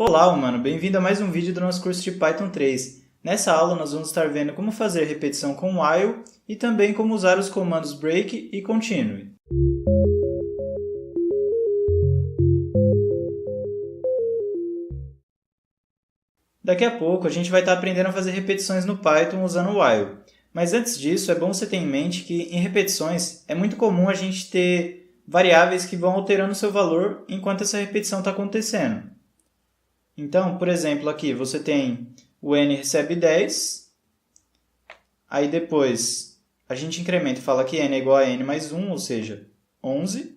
Olá, humano! Bem-vindo a mais um vídeo do nosso curso de Python 3. Nessa aula nós vamos estar vendo como fazer repetição com while e também como usar os comandos break e continue. Daqui a pouco a gente vai estar aprendendo a fazer repetições no Python usando o while. Mas antes disso, é bom você ter em mente que em repetições é muito comum a gente ter variáveis que vão alterando seu valor enquanto essa repetição está acontecendo. Então, por exemplo, aqui você tem o n recebe 10, aí depois a gente incrementa e fala que n é igual a n mais 1, ou seja, 11.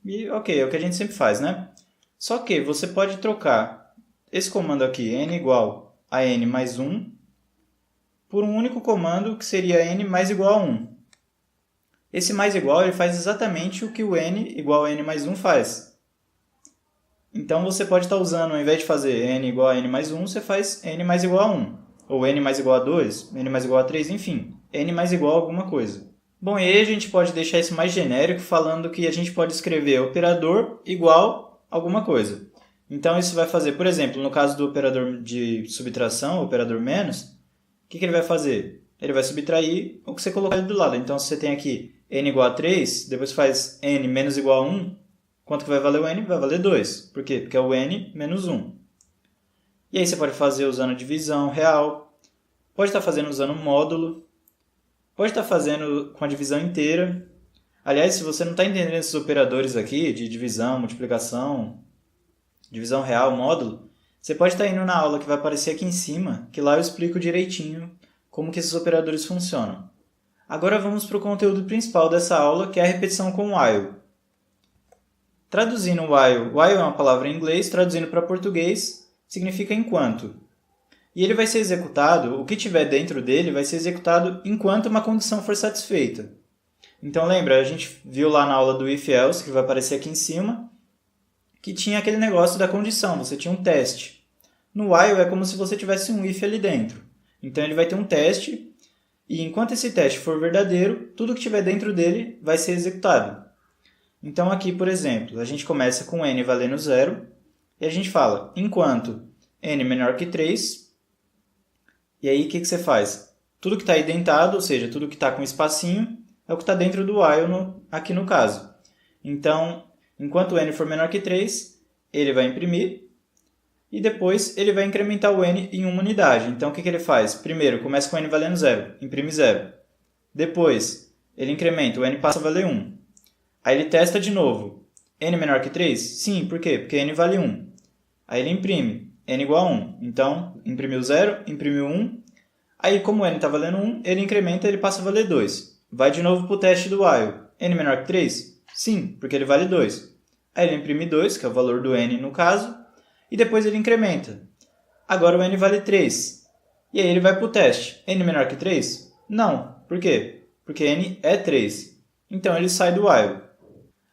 E ok, é o que a gente sempre faz, né? Só que você pode trocar esse comando aqui, n igual a n mais 1, por um único comando que seria n mais igual a 1. Esse mais igual ele faz exatamente o que o n igual a n mais 1 faz. Então, você pode estar usando, ao invés de fazer n igual a n mais 1, você faz n mais igual a 1. Ou n mais igual a 2, n mais igual a 3, enfim. n mais igual a alguma coisa. Bom, e aí a gente pode deixar isso mais genérico, falando que a gente pode escrever operador igual a alguma coisa. Então, isso vai fazer, por exemplo, no caso do operador de subtração, operador menos, o que ele vai fazer? Ele vai subtrair o que você colocar ali do lado. Então, se você tem aqui n igual a 3, depois faz n menos igual a 1, quanto que vai valer o n? Vai valer 2. Por quê? Porque é o n menos 1. E aí você pode fazer usando divisão real, pode estar fazendo usando módulo, pode estar fazendo com a divisão inteira. Aliás, se você não está entendendo esses operadores aqui, de divisão, multiplicação, divisão real, módulo, você pode estar indo na aula que vai aparecer aqui em cima, que lá eu explico direitinho como que esses operadores funcionam. Agora vamos para o conteúdo principal dessa aula, que é a repetição com while. Traduzindo while é uma palavra em inglês, traduzindo para português, significa enquanto. E ele vai ser executado, o que tiver dentro dele vai ser executado enquanto uma condição for satisfeita. Então lembra, a gente viu lá na aula do if-else, que vai aparecer aqui em cima, que tinha aquele negócio da condição, você tinha um teste. No while é como se você tivesse um if ali dentro. Então ele vai ter um teste, e enquanto esse teste for verdadeiro, tudo que tiver dentro dele vai ser executado. Então aqui, por exemplo, a gente começa com n valendo 0 e a gente fala, enquanto n menor que 3, e aí o que você faz? Tudo que está identado, ou seja, tudo que está com espacinho, é o que está dentro do while aqui no caso. Então, enquanto n for menor que 3, ele vai imprimir e depois ele vai incrementar o n em uma unidade. Então o que ele faz? Primeiro, começa com n valendo 0, imprime 0. Depois, ele incrementa, o n passa a valer 1. Aí ele testa de novo. n menor que 3? Sim, por quê? Porque n vale 1. Aí ele imprime. n igual a 1. Então, imprimiu 0, imprimiu 1. Aí, como n está valendo 1, ele incrementa e ele passa a valer 2. Vai de novo para o teste do while. n menor que 3? Sim, porque ele vale 2. Aí ele imprime 2, que é o valor do n no caso. E depois ele incrementa. Agora o n vale 3. E aí ele vai para o teste. n menor que 3? Não. Por quê? Porque n é 3. Então ele sai do while.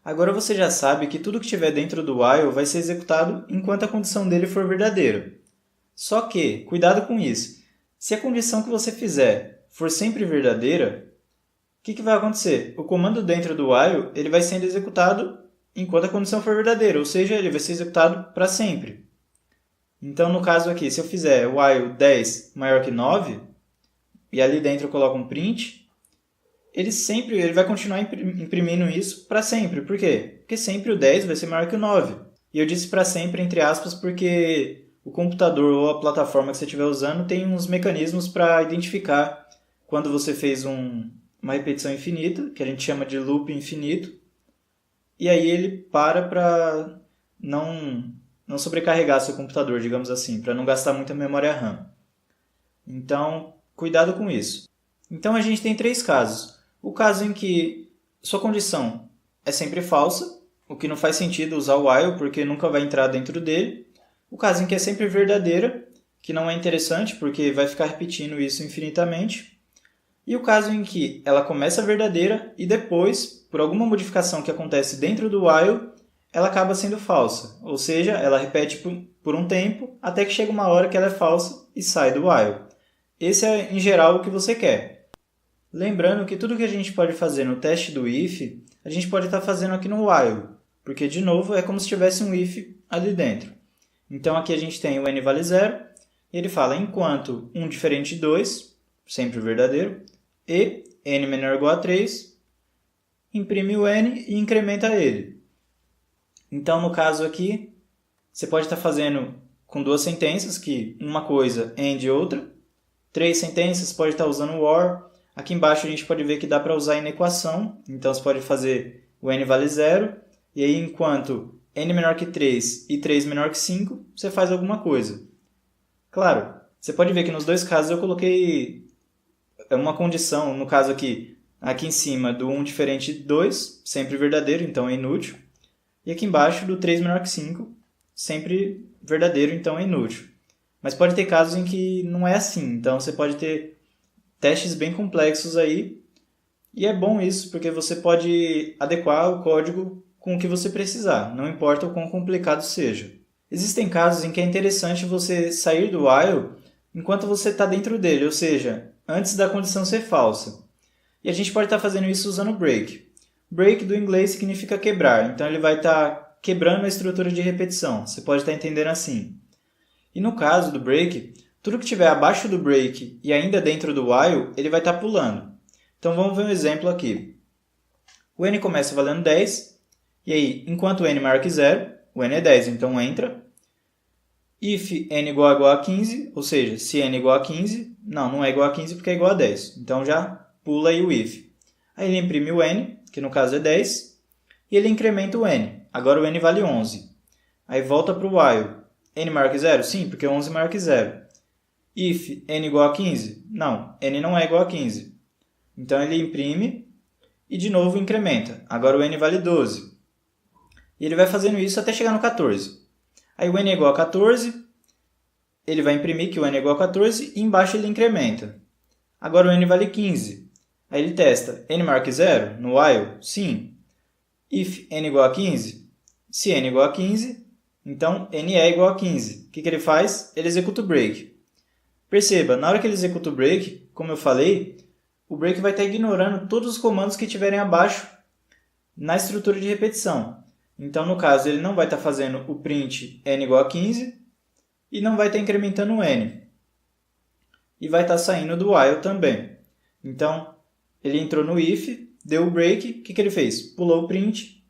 Agora você já sabe que tudo que estiver dentro do while vai ser executado enquanto a condição dele for verdadeira. Só que, cuidado com isso, se a condição que você fizer for sempre verdadeira, o que vai acontecer? O comando dentro do while ele vai sendo executado enquanto a condição for verdadeira, ou seja, ele vai ser executado para sempre. Então, no caso aqui, se eu fizer while 10 maior que 9, e ali dentro eu coloco um print, ele vai continuar imprimindo isso para sempre. Por quê? Porque sempre o 10 vai ser maior que o 9. E eu disse para sempre, entre aspas, porque o computador ou a plataforma que você estiver usando tem uns mecanismos para identificar quando você fez uma repetição infinita, que a gente chama de loop infinito, e aí ele para não sobrecarregar seu computador, digamos assim, para não gastar muita memória RAM. Então, cuidado com isso. Então, a gente tem 3 casos. O caso em que sua condição é sempre falsa, o que não faz sentido usar o while, porque nunca vai entrar dentro dele. O caso em que é sempre verdadeira, que não é interessante, porque vai ficar repetindo isso infinitamente. E o caso em que ela começa verdadeira e depois, por alguma modificação que acontece dentro do while, ela acaba sendo falsa. Ou seja, ela repete por um tempo, até que chega uma hora que ela é falsa e sai do while. Esse é, em geral, o que você quer. Lembrando que tudo que a gente pode fazer no teste do if, a gente pode estar fazendo aqui no while, porque, de novo, é como se tivesse um if ali dentro. Então aqui a gente tem o n vale 0, e ele fala enquanto 1 diferente de 2, sempre verdadeiro, e n menor ou igual a 3, imprime o n e incrementa ele. Então no caso aqui, você pode estar fazendo com duas sentenças, que uma coisa and e outra. 3 sentenças, pode estar usando o or. Aqui embaixo a gente pode ver que dá para usar inequação. Então você pode fazer o n vale 0. E aí enquanto n menor que 3 e 3 menor que 5, você faz alguma coisa. Claro, você pode ver que nos dois casos eu coloquei uma condição. No caso aqui em cima do 1 diferente de 2, sempre verdadeiro, então é inútil. E aqui embaixo do 3 menor que 5, sempre verdadeiro, então é inútil. Mas pode ter casos em que não é assim, então você pode ter testes bem complexos aí, e é bom isso, porque você pode adequar o código com o que você precisar, não importa o quão complicado seja. Existem casos em que é interessante você sair do while enquanto você está dentro dele, ou seja, antes da condição ser falsa. E a gente pode estar fazendo isso usando break. Break do inglês significa quebrar, então ele vai estar quebrando a estrutura de repetição, você pode estar entendendo assim. E no caso do break, tudo que estiver abaixo do break e ainda dentro do while, ele vai estar pulando. Então vamos ver um exemplo aqui. O n começa valendo 10, e aí, enquanto o n maior que 0, o n é 10, então entra. If n igual a 15, ou seja, se n igual a 15, não é igual a 15 porque é igual a 10. Então já pula aí o if. Aí ele imprime o n, que no caso é 10, e ele incrementa o n. Agora o n vale 11. Aí volta para o while. N maior que 0? Sim, porque 11 é maior que 0. If n igual a 15? Não, n não é igual a 15. Então ele imprime e de novo incrementa. Agora o n vale 12. E ele vai fazendo isso até chegar no 14. Aí o n é igual a 14, ele vai imprimir que o n é igual a 14 e embaixo ele incrementa. Agora o n vale 15. Aí ele testa, n maior que 0? No while? Sim. If n igual a 15? Se n igual a 15, então n é igual a 15. O que ele faz? Ele executa o break. Perceba, na hora que ele executa o break, como eu falei, o break vai estar ignorando todos os comandos que estiverem abaixo na estrutura de repetição. Então, no caso, ele não vai estar fazendo o print n igual a 15 e não vai estar incrementando o n. E vai estar saindo do while também. Então, ele entrou no if, deu o break, o que ele fez? Pulou o print,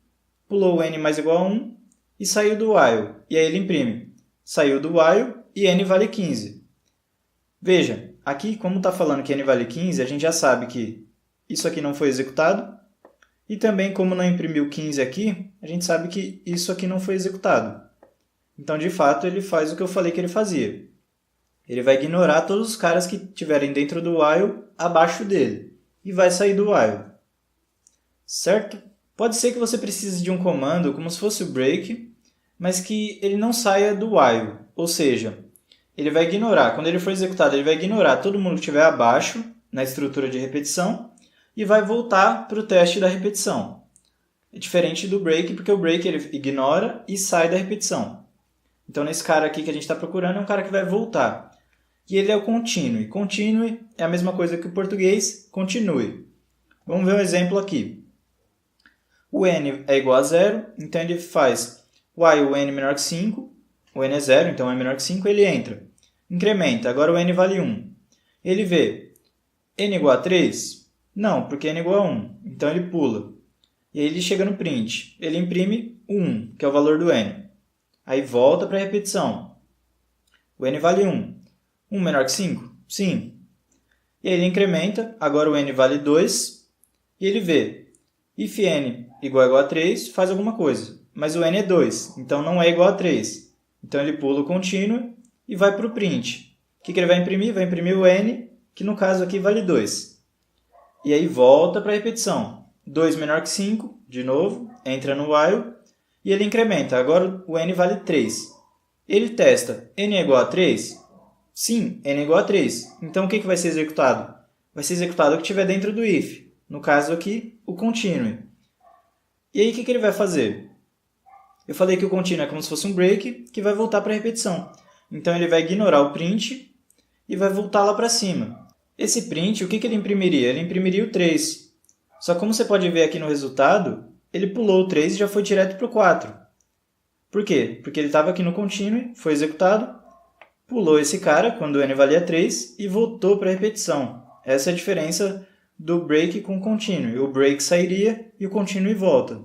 pulou o n mais igual a 1 e saiu do while. E aí ele imprime. Saiu do while e n vale 15. Veja, aqui como está falando que n vale 15, a gente já sabe que isso aqui não foi executado. E também como não imprimiu 15 aqui, a gente sabe que isso aqui não foi executado. Então, de fato, ele faz o que eu falei que ele fazia. Ele vai ignorar todos os caras que estiverem dentro do while abaixo dele. E vai sair do while. Certo? Pode ser que você precise de um comando como se fosse o break, mas que ele não saia do while. Ou seja, ele vai ignorar, quando ele for executado, ele vai ignorar todo mundo que estiver abaixo na estrutura de repetição e vai voltar para o teste da repetição. É diferente do break, porque o break ele ignora e sai da repetição. Então, nesse cara aqui que a gente está procurando, é um cara que vai voltar. E ele é o continue. Continue é a mesma coisa que o português continue. Vamos ver um exemplo aqui. O n é igual a 0, então ele faz while o n é menor que 5, o n é 0, então é menor que 5, ele entra. Incrementa, agora o n vale 1. Ele vê n igual a 3? Não, porque n é igual a 1, então ele pula. E aí ele chega no print, ele imprime 1, que é o valor do n. Aí volta para a repetição. O n vale 1. 1 menor que 5? Sim. E aí ele incrementa, agora o n vale 2, e ele vê if n igual a 3, faz alguma coisa. Mas o n é 2, então não é igual a 3. Então ele pula o continue e vai para o print. O que ele vai imprimir? Vai imprimir o n, que no caso aqui vale 2. E aí volta para a repetição. 2 menor que 5, de novo, entra no while, e ele incrementa. Agora o n vale 3. Ele testa, n é igual a 3? Sim, n é igual a 3. Então o que vai ser executado? Vai ser executado o que estiver dentro do if. No caso aqui, o continue. E aí o que ele vai fazer? Eu falei que o continue é como se fosse um break, que vai voltar para a repetição. Então ele vai ignorar o print e vai voltar lá para cima. Esse print, o que ele imprimiria? Ele imprimiria o 3. Só que como você pode ver aqui no resultado, ele pulou o 3 e já foi direto para o 4. Por quê? Porque ele estava aqui no continue, foi executado, pulou esse cara quando o n valia 3 e voltou para a repetição. Essa é a diferença do break com o continue. O break sairia e o continue volta.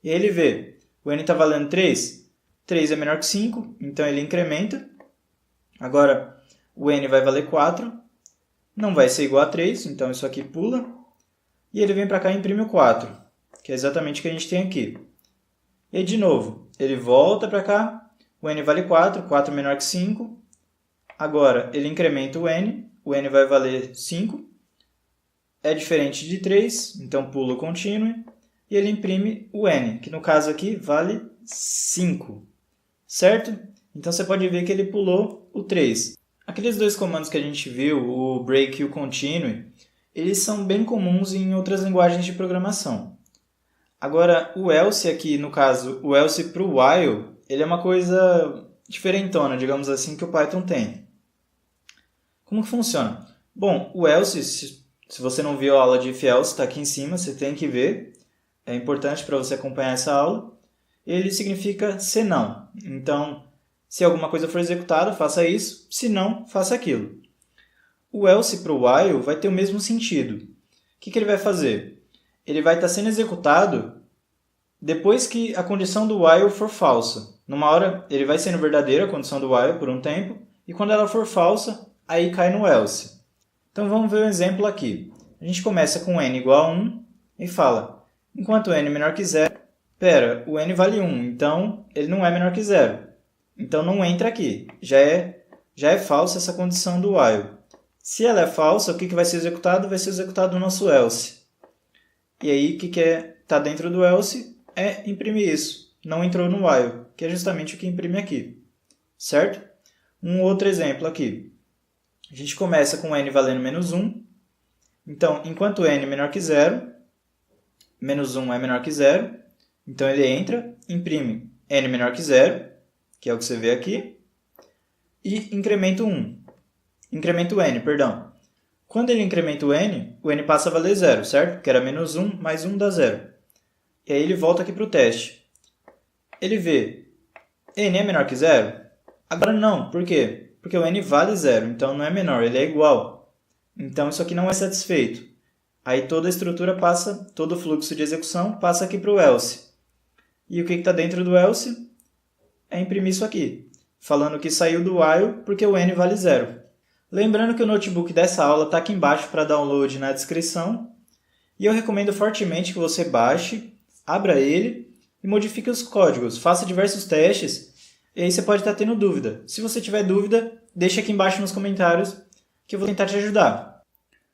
E aí ele vê, o n está valendo 3, 3 é menor que 5, então ele incrementa. Agora o n vai valer 4, não vai ser igual a 3, então isso aqui pula. E ele vem para cá e imprime o 4, que é exatamente o que a gente tem aqui. E de novo, ele volta para cá, o n vale 4, 4 é menor que 5. Agora ele incrementa o n vai valer 5. É diferente de 3, então pula o continue. E ele imprime o n, que no caso aqui vale 5. Certo? Então você pode ver que ele pulou o 3. Aqueles dois comandos que a gente viu, o break e o continue, eles são bem comuns em outras linguagens de programação. Agora, o else aqui, no caso, o else para o while, ele é uma coisa diferentona, digamos assim, que o Python tem. Como que funciona? Bom, o else, se você não viu a aula de if else, está aqui em cima, você tem que ver. É importante para você acompanhar essa aula. Ele significa se não. Então, se alguma coisa for executada, faça isso. Se não, faça aquilo. O else para o while vai ter o mesmo sentido. O que ele vai fazer? Ele vai estar sendo executado depois que a condição do while for falsa. Numa hora, ele vai sendo verdadeira a condição do while por um tempo, e quando ela for falsa, aí cai no else. Então vamos ver um exemplo aqui. A gente começa com n igual a 1 e fala, enquanto n é menor que 0, o n vale 1, então ele não é menor que 0. Então não entra aqui, já é falsa essa condição do while. Se ela é falsa, o que vai ser executado? Vai ser executado o nosso else. E aí, o que está dentro do else é imprimir isso. Não entrou no while, que é justamente o que imprime aqui. Certo? Um outro exemplo aqui. A gente começa com n valendo menos 1. Então, enquanto n é menor que 0, menos 1 é menor que 0. Então, ele entra, imprime n menor que 0, que é o que você vê aqui, e incrementa o n. Quando ele incrementa o n passa a valer 0, certo? Que era menos 1 mais 1 dá 0. E aí ele volta aqui para o teste. Ele vê, n é menor que 0? Agora não, por quê? Porque o n vale 0, então não é menor, ele é igual. Então isso aqui não é satisfeito. Aí toda a estrutura passa, todo o fluxo de execução passa aqui para o else. E o que está dentro do else? É imprimir isso aqui, falando que saiu do while porque o n vale 0. Lembrando que o notebook dessa aula está aqui embaixo para download na descrição. E eu recomendo fortemente que você baixe, abra ele e modifique os códigos. Faça diversos testes e aí você pode estar tendo dúvida. Se você tiver dúvida, deixa aqui embaixo nos comentários que eu vou tentar te ajudar.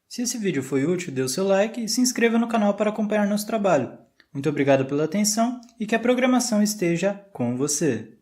Se esse vídeo foi útil, dê o seu like e se inscreva no canal para acompanhar nosso trabalho. Muito obrigado pela atenção e que a programação esteja com você.